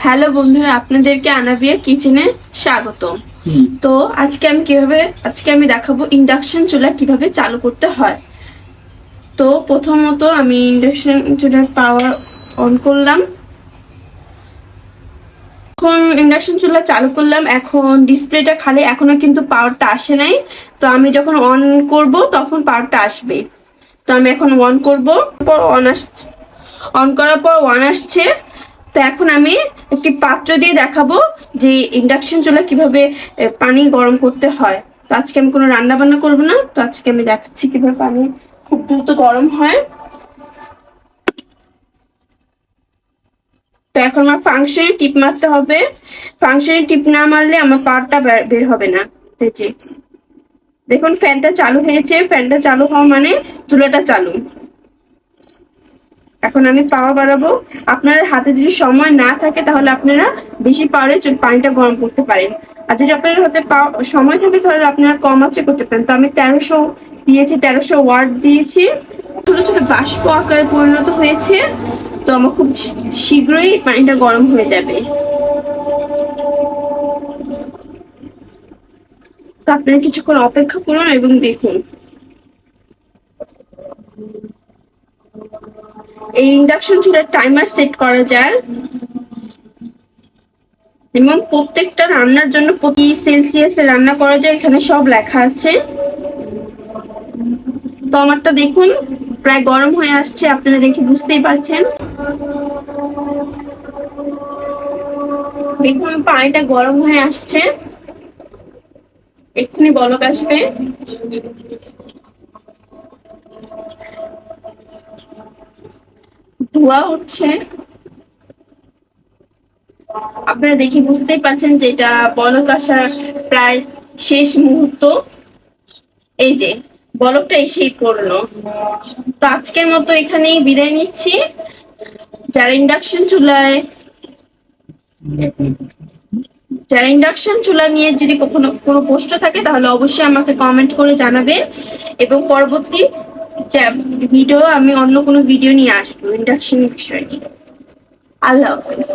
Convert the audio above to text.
Hello বন্ধুরা, আপনাদেরকে আনাবিয়া কিচেনে স্বাগত। তো আজকে আমি দেখাবো ইন্ডাকশন চুলা কিভাবে চালু করতে হয়। তো প্রথমত আমি ইন্ডাকশন চুলার পাওয়ার অন করলাম। এখন ইন্ডাকশন চুলা চালু করলাম। এখন ডিসপ্লেটা খালি, এখনো কিন্তু পাওয়ারটা আসে নাই। তো আমি যখন অন করব তখন পাওয়ারটা আসবে। তো আমি এখন অন করব, অন করার পর ওয়ান আসছে। তো এখন আমি একটি পাত্র দিয়ে দেখাবো যে ইন্ডাকশন চুলা কিভাবে পানি গরম করতে হয়। তো আজকে আমি কোনো রান্না বান্না করবো না, তো আজকে আমি দেখাচ্ছি কিভাবে পানি খুব দ্রুত গরম হয়। তো এখন আমার ফাংশনে টিপ মারতে হবে। ফাংশনে টিপ না মারলে আমার পাওয়ারটা বের হবে না। তো যে দেখুন ফ্যানটা চালু হয়েছে, ফ্যানটা চালু হওয়া মানে চুলাটা চালু। এখন আমি পাওয়ার বাড়াবো। আপনাদের হাতে যদি সময় না থাকে তাহলে আপনারা বেশি পাওয়ারে পানিটা গরম করতে পারেন। আর যদি আপনাদের হাতে সময় থাকে তাহলে আপনারা কম আঁচে করতে পারেন। তো আমি 1300 দিয়েছি, 1300 ওয়াট দিয়েছি। ছোট ছোট বাষ্প আকারে পরিণত হয়েছে। তো আমার খুব শীঘ্রই পানিটা গরম হয়ে যাবে। তো আপনারা কিছুক্ষণ অপেক্ষা করুন এবং দেখুন। এই ইন্ডাকশন চুলার টাইমার সেট করা যায় এবং প্রত্যেকটা রান্নার জন্য প্রতি সেলসিয়াসে রান্না করা যায়, এখানে সব লেখা আছে। তো আমারটা দেখুন প্রায় গরম হয়ে আসছে, আপনারা দেখে বুঝতেই পারছেন। দেখুন পানিটা গরম হয়ে আসছে, এক্ষুনি বলক আসবে। ধোঁয়া উঠছে, আপনারা দেখে বুঝতেই পারছেন যে এটা বলক আসার প্রায় শেষ মুহূর্ত। এই যে বলকটা এসেই পড়লো। তো আজকের মতো এখানেই বিদায় নিচ্ছি। যারা ইন্ডাকশন চুলা নিয়ে যদি কখনো কোনো প্রশ্ন থাকে তাহলে অবশ্যই আমাকে কমেন্ট করে জানাবে, এবং পরবর্তী ভিডিও আমি অন্য কোনো ভিডিও নিয়ে আসবো ইন্ডাকশন বিষয় নিয়ে। আল্লাহ হাফেজ।